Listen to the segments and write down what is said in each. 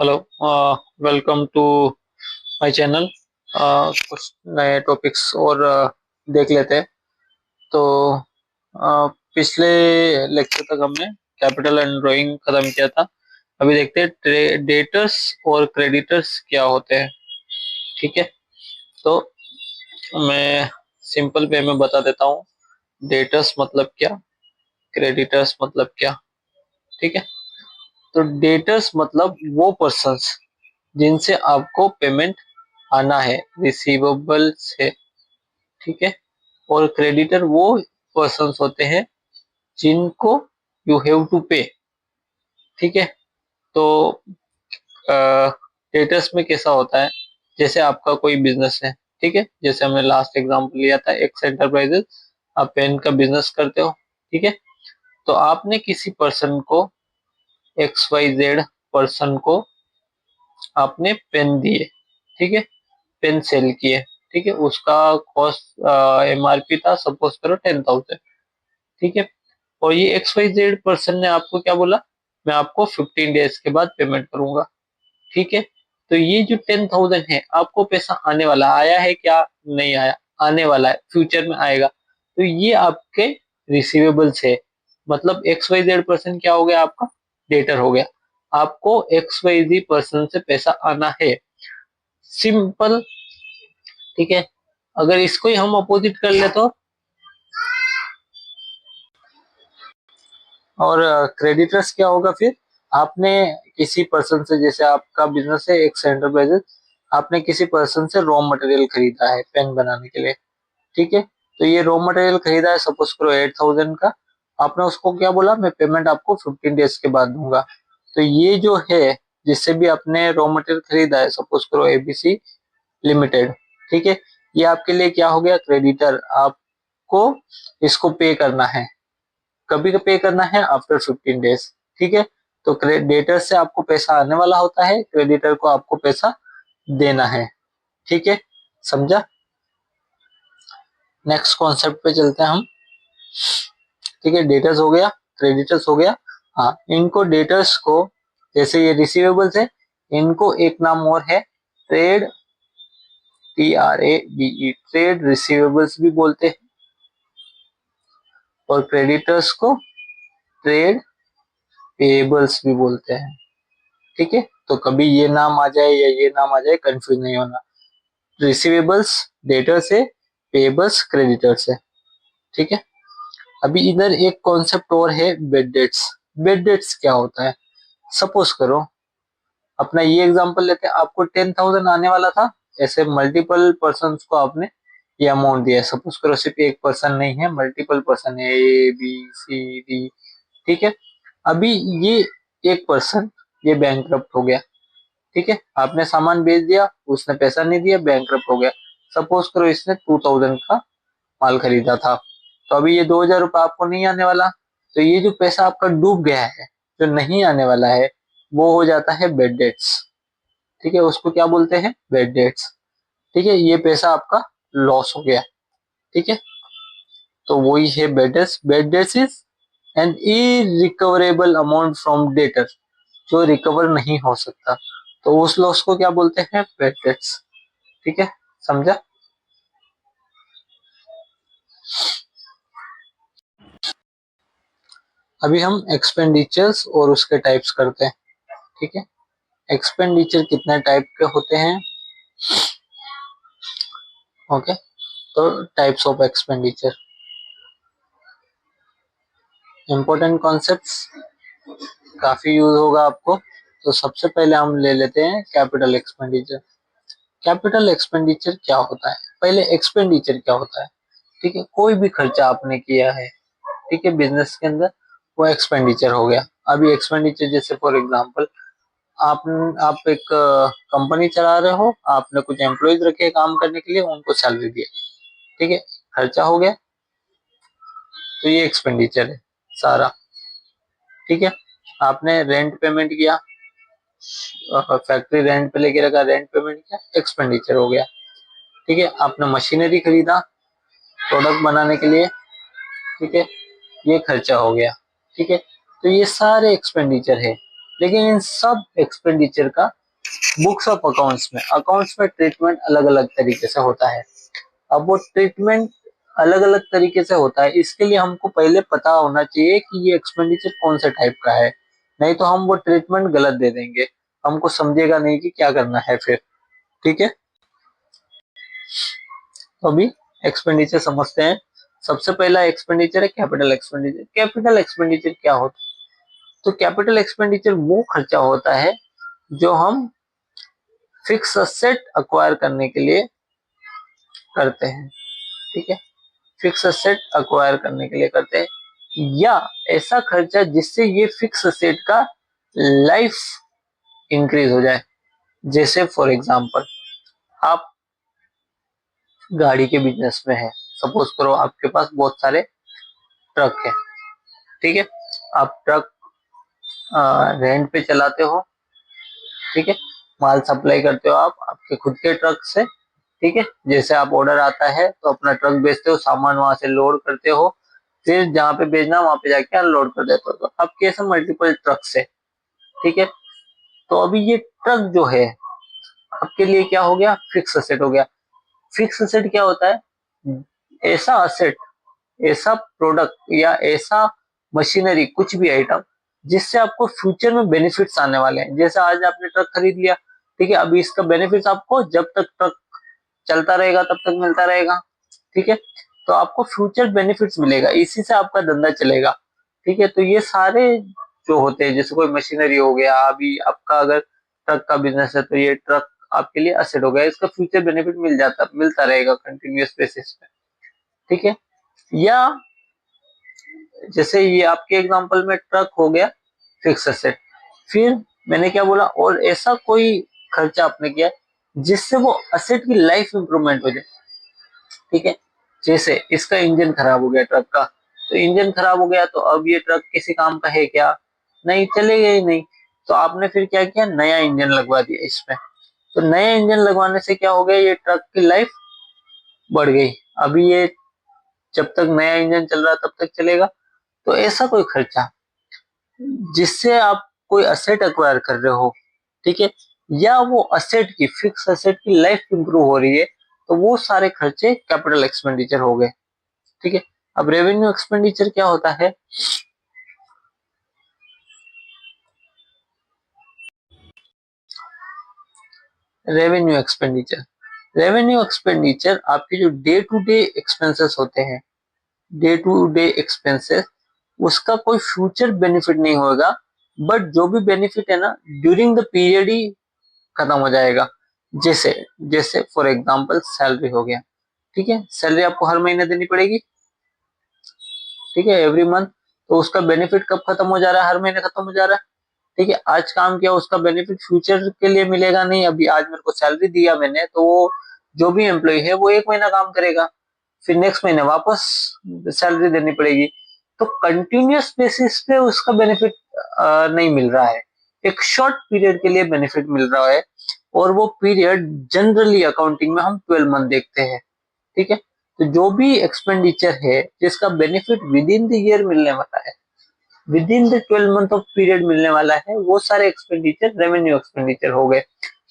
Hello. Welcome to my channel. कुछ नए topics और देख लेते हैं। तो पिछले लेक्चर तक हमने कैपिटल एंड ड्राइंग खत्म किया था। अभी देखते हैं डेटर्स और क्रेडिटर्स क्या होते हैं। ठीक है, तो मैं सिंपल वे में बता देता हूँ। डेटर्स मतलब क्या, क्रेडिटर्स मतलब क्या। ठीक है, तो डेटर्स मतलब वो पर्सन्स जिनसे आपको पेमेंट आना है, रिसीवेबल से। ठीक है, और क्रेडिटर वो पर्सन्स होते हैं जिनको यू हैव टू पे। ठीक है, तो डेटर्स में कैसा होता है, जैसे आपका कोई बिजनेस है। ठीक है, जैसे हमने लास्ट एग्जांपल लिया था एक्स एंटरप्राइजेस, आप पेन का बिजनेस करते हो। ठीक है, तो आपने किसी पर्सन को, एक्स वाई जेड पर्सन को आपने पेन दिए। ठीक है, पेन सेल किए। ठीक है, उसका कॉस्ट एमआरपी था, सपोज करो 10,000। ठीक है, और ये एक्स वाई जेड पर्सन ने आपको क्या बोला, मैं आपको 15 डेज के बाद पेमेंट करूंगा। ठीक है, तो ये जो 10,000 है आपको पैसा आने वाला, आया है क्या, नहीं आया, आने वाला है, फ्यूचर में आएगा। तो ये आपके रिसीवेबल्स है। मतलब एक्स वाई जेड पर्सन क्या हो गया, आपका डेटर हो गया। आपको एक्स वाई जी पर्सन से पैसा आना है, सिंपल। ठीक है, अगर इसको ही हम अपोजिट कर ले तो, और क्रेडिटर्स क्या होगा फिर, आपने किसी पर्सन से, जैसे आपका बिजनेस है एक्स एंटरप्राइजेस, आपने किसी पर्सन से रॉ मटेरियल खरीदा है पेन बनाने के लिए। ठीक है, तो ये रॉ मटेरियल खरीदा है, सपोज करो 8,000 का। आपने उसको क्या बोला, मैं पेमेंट आपको 15 डेज के बाद दूंगा। तो ये जो है, जिससे भी आपने रॉ मटेरियल खरीदा है, सपोज करो एबीसी लिमिटेड। ठीक है, ये आपके लिए क्या हो गया, क्रेडिटर। आपको इसको पे करना है, कभी का पे करना है, आफ्टर 15 डेज। ठीक है, तो क्रेडिटर से आपको पैसा आने वाला होता है, क्रेडिटर को आपको पैसा देना है। ठीक है, समझा। नेक्स्ट कॉन्सेप्ट पे चलते हैं हम। ठीक है, डेटर्स हो गया, क्रेडिटर्स हो गया। हाँ, इनको डेटर्स को, जैसे ये रिसीवेबल्स है, इनको एक नाम और है, ट्रेड, TRADE, ट्रेड रिसीवेबल्स भी बोलते हैं। और क्रेडिटर्स को ट्रेड पेएबल्स भी बोलते हैं। ठीक है, तो कभी ये नाम आ जाए या ये नाम आ जाए, कंफ्यूज नहीं होना। रिसीवेबल्स डेटर से, पेएबल्स क्रेडिटर से। ठीक है, अभी इधर एक कॉन्सेप्ट और है, बेड डेट्स। बेड डेट्स क्या होता है, सपोज करो अपना ये एग्जांपल लेते हैं, आपको 10,000 आने वाला था, ऐसे मल्टीपल पर्सन को आपने ये अमाउंट दिया है। सपोज करो सिर्फ एक पर्सन नहीं है, मल्टीपल पर्सन है, A B C D। ठीक है, अभी ये एक पर्सन ये बैंकरप्ट हो गया। ठीक है, आपने सामान बेच दिया, उसने पैसा नहीं दिया, बैंकरप्ट हो गया। सपोज करो इसने 2,000 का माल खरीदा था, तो अभी ये 2,000 रुपये आपको नहीं आने वाला। तो ये जो पैसा आपका डूब गया है, जो नहीं आने वाला है, वो हो जाता है बेड डेट्स। ठीक है, उसको क्या बोलते हैं, बेड डेट्स। ठीक है, ये पैसा आपका लॉस हो गया। ठीक है, तो वही है bad debts. Bad debts is an irrecoverable amount from debtor, जो रिकवर नहीं हो सकता, तो उस लॉस को क्या बोलते हैं, बेड डेट्स। ठीक है, समझा। अभी हम एक्सपेंडिचर्स और उसके टाइप्स करते हैं। ठीक है, एक्सपेंडिचर कितने टाइप के होते हैं। ओके, तो types of expenditure, important concepts, काफी यूज होगा आपको। तो सबसे पहले हम ले लेते हैं कैपिटल एक्सपेंडिचर। कैपिटल एक्सपेंडिचर क्या होता है, पहले एक्सपेंडिचर क्या होता है। ठीक है, कोई भी खर्चा आपने किया है, ठीक है, बिजनेस के अंदर, वो एक्सपेंडिचर हो गया। अभी एक्सपेंडिचर जैसे फॉर एग्जांपल, आप एक कंपनी चला रहे हो, आपने कुछ एम्प्लॉयज रखे काम करने के लिए, उनको सैलरी दी। ठीक है, खर्चा हो गया, तो ये एक्सपेंडिचर है सारा। ठीक है, आपने रेंट पेमेंट किया, फैक्ट्री रेंट पे लेके रखा, रेंट पेमेंट किया, एक्सपेंडिचर हो गया। ठीक है, आपने मशीनरी खरीदा प्रोडक्ट बनाने के लिए। ठीक है, ये खर्चा हो गया। ठीक है, तो ये सारे एक्सपेंडिचर है। लेकिन इन सब एक्सपेंडिचर का बुक्स ऑफ अकाउंट्स में ट्रीटमेंट अलग अलग तरीके से होता है। अब वो ट्रीटमेंट अलग अलग तरीके से होता है, इसके लिए हमको पहले पता होना चाहिए कि ये एक्सपेंडिचर कौन से टाइप का है, नहीं तो हम वो ट्रीटमेंट गलत दे देंगे, हमको समझेगा नहीं कि क्या करना है फिर। ठीक है, तो अभी एक्सपेंडिचर समझते हैं। सबसे पहला एक्सपेंडिचर है कैपिटल एक्सपेंडिचर। कैपिटल एक्सपेंडिचर क्या होता है? तो कैपिटल एक्सपेंडिचर वो खर्चा होता है जो हम फिक्स असेट अक्वायर करने के लिए करते हैं। ठीक है, फिक्स असेट अक्वायर करने के लिए करते हैं, या ऐसा खर्चा जिससे ये फिक्स असेट का लाइफ इंक्रीज हो जाए। जैसे फॉर एग्जांपल, आप गाड़ी के बिजनेस में है, सपोज करो आपके पास बहुत सारे ट्रक है। ठीक है, आप ट्रक रेंट पे चलाते हो। ठीक है, माल सप्लाई करते हो आप आपके खुद के ट्रक से। ठीक है, जैसे आप ऑर्डर आता है तो अपना ट्रक बेचते हो, सामान वहां से लोड करते हो, फिर जहाँ पे भेजना वहां पे जाके अनलोड कर देते हो, तो आपके ऐसे मल्टीपल ट्रक्स है। ठीक है, तो अभी ये ट्रक जो है आपके लिए क्या हो गया, फिक्स असेट हो गया। फिक्स असेट क्या होता है, ऐसा असेट, ऐसा प्रोडक्ट या ऐसा मशीनरी, कुछ भी आइटम जिससे आपको फ्यूचर में बेनिफिट्स आने वाले हैं। जैसे आज आपने ट्रक खरीद लिया, ठीक है, अभी इसका बेनिफिट्स आपको जब तक ट्रक चलता रहेगा तब तक मिलता रहेगा। ठीक है, तो आपको फ्यूचर बेनिफिट्स मिलेगा, इसी से आपका धंधा चलेगा। ठीक है, तो ये सारे जो होते हैं, जैसे कोई मशीनरी हो गया, अभी आपका अगर ट्रक का बिजनेस है तो ये ट्रक आपके लिए असेट हो गया, इसका फ्यूचर बेनिफिट मिलता रहेगा कंटिन्यूअस बेसिस पे। ठीक है, या जैसे ये आपके एग्जांपल में ट्रक हो गया फिक्स असेट। फिर मैंने क्या बोला, और ऐसा कोई खर्चा आपने किया जिससे वो असेट की लाइफ इंप्रूवमेंट हो जाए। ठीक है, जैसे इसका इंजन खराब हो गया ट्रक का, तो इंजन खराब हो गया तो अब ये ट्रक किसी काम का है क्या, नहीं, चलेगा ही नहीं। तो आपने फिर क्या किया, नया इंजन लगवा दिया इसमें। तो नया इंजन लगवाने से क्या हो गया, ये ट्रक की लाइफ बढ़ गई। अभी ये जब तक नया इंजन चल रहा है तब तक चलेगा। तो ऐसा कोई खर्चा जिससे आप कोई असेट एक्वायर कर रहे हो, ठीक है, या वो असेट की, फिक्स असेट की लाइफ इंप्रूव हो रही है, तो वो सारे खर्चे कैपिटल एक्सपेंडिचर हो गए। ठीक है, अब रेवेन्यू एक्सपेंडिचर क्या होता है, रेवेन्यू एक्सपेंडिचर आपके जो डे टू डे एक्सपेंसेस होते हैं, डे टू डे एक्सपेंसेस, उसका कोई फ्यूचर बेनिफिट नहीं होगा, बट जो भी बेनिफिट है ना, ड्यूरिंग द पीरियड ही खत्म हो जाएगा। जैसे जैसे फॉर एग्जांपल सैलरी हो गया। ठीक है, सैलरी आपको हर महीने देनी पड़ेगी। ठीक है, एवरी मंथ। तो उसका बेनिफिट कब खत्म हो जा रहा है, हर महीने खत्म हो जा रहा है। ठीक है, आज काम किया उसका बेनिफिट फ्यूचर के लिए मिलेगा नहीं। अभी आज मेरे को सैलरी दिया मैंने, तो वो जो भी एम्प्लॉय है वो 1 महीना काम करेगा, फिर नेक्स्ट महीने वापस सैलरी देनी पड़ेगी। तो कंटिन्यूअस बेसिस पे उसका बेनिफिट नहीं मिल रहा है, एक शॉर्ट पीरियड के लिए बेनिफिट मिल रहा है, और वो पीरियड जनरली अकाउंटिंग में हम 12 मंथ देखते हैं। ठीक है, तो जो भी एक्सपेंडिचर है जिसका benefit with in the year मिलने वाला है, with in the 12 month of period मिलने वाला है, वो सारे एक्सपेंडिचर रेवेन्यू एक्सपेंडिचर हो गए।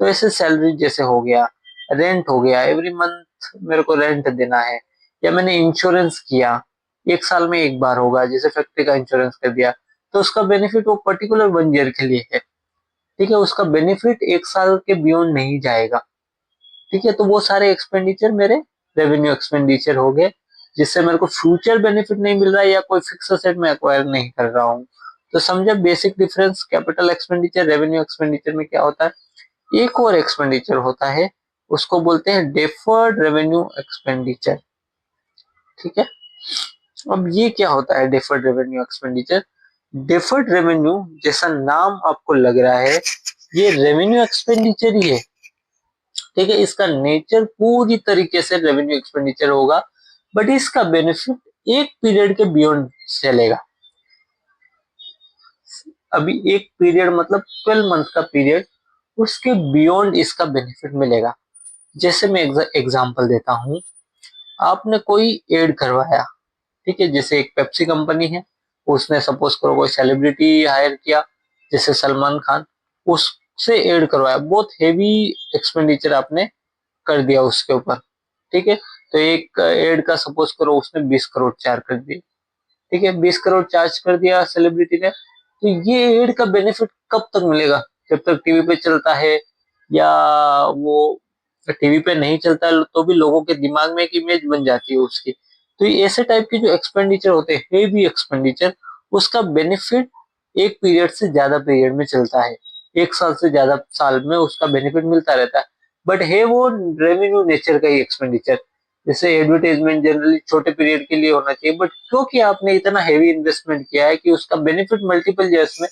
तो ऐसे सैलरी जैसे हो गया, रेंट हो गया, एवरी मंथ मेरे को रेंट देना है, या मैंने इंश्योरेंस किया, 1 साल में एक बार होगा, जैसे फैक्ट्री का इंश्योरेंस कर दिया, तो उसका बेनिफिट वो पर्टिकुलर 1 ईयर के लिए है। ठीक है, उसका बेनिफिट 1 साल के बियॉन्ड नहीं जाएगा। ठीक है, तो वो सारे एक्सपेंडिचर मेरे रेवेन्यू एक्सपेंडिचर हो गए, जिससे मेरे को फ्यूचर बेनिफिट नहीं मिल रहा है, या कोई फिक्स असेट में एक्वायर नहीं कर रहा हूँ। तो समझे basic difference capital expenditure revenue expenditure में क्या होता है। एक और एक्सपेंडिचर होता है, उसको बोलते हैं डेफर्ड रेवेन्यू एक्सपेंडिचर। ठीक है, अब ये क्या होता है deferred revenue expenditure. Deferred revenue, जैसा नाम आपको लग रहा है, ये रेवेन्यू एक्सपेंडिचर ही है। ठीक है, इसका नेचर पूरी तरीके से रेवेन्यू एक्सपेंडिचर होगा, बट इसका बेनिफिट एक पीरियड के बियॉन्ड चलेगा। अभी एक पीरियड मतलब 12 मंथ का पीरियड, उसके बियॉन्ड इसका बेनिफिट मिलेगा। जैसे मैं एग्जांपल देता हूं, आपने कोई एड करवाया। ठीक है, जैसे एक पेप्सी कंपनी है, उसने सपोज करो कोई सेलिब्रिटी हायर किया, जैसे सलमान खान, उससे ऐड करवाया, बहुत हेवी एक्सपेंडिचर आपने कर दिया उसके ऊपर, ठीक है। तो एक एड का सपोज करो उसने 20 करोड़ चार्ज कर दिए, ठीक है, 20 करोड़ चार्ज कर दिया सेलिब्रिटी ने, तो ये एड का बेनिफिट कब तक मिलेगा? जब तक टीवी पे चलता है, या वो टीवी पे नहीं चलता है तो भी लोगों के दिमाग में एक इमेज बन जाती है उसकी। तो ये ऐसे टाइप के जो एक्सपेंडिचर होते हैं, हेवी एक्सपेंडिचर, उसका बेनिफिट एक पीरियड से ज्यादा पीरियड में चलता है, 1 साल से ज्यादा साल में उसका बेनिफिट मिलता रहता है। बट है वो रेवेन्यू नेचर का ही एक्सपेंडिचर। जैसे एडवर्टाइजमेंट जनरली छोटे पीरियड के लिए होना चाहिए, बट क्योंकि आपने इतना हेवी इन्वेस्टमेंट किया है कि उसका बेनिफिट मल्टीपल ईयर्स में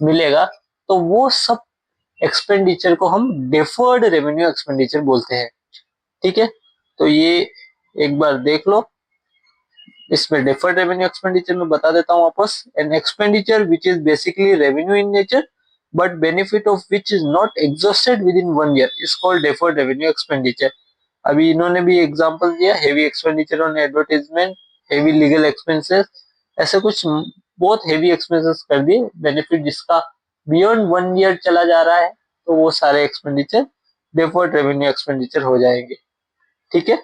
मिलेगा, तो वो सब एक्सपेंडिचर को हम डेफर्ड रेवेन्यू एक्सपेंडिचर बोलते हैं, ठीक है। तो ये एक बार देख लो, इसमें डेफर्ड रेवेन्यू एक्सपेंडिचर में बता देता हूँ वापस, an expenditure which is basically revenue in nature but benefit of which is not exhausted with in 1 year is called deferred revenue expenditure. अभी इन्होंने भी एग्जांपल दिया, heavy expenditure on advertisement, heavy legal expenses, ऐसे कुछ बहुत heavy expenses कर दिए, benefit जिसका बियॉन्ड 1 ईयर चला जा रहा है, तो वो सारे एक्सपेंडिचर डेफर्ड रेवेन्यू एक्सपेंडिचर हो जाएंगे, ठीक है।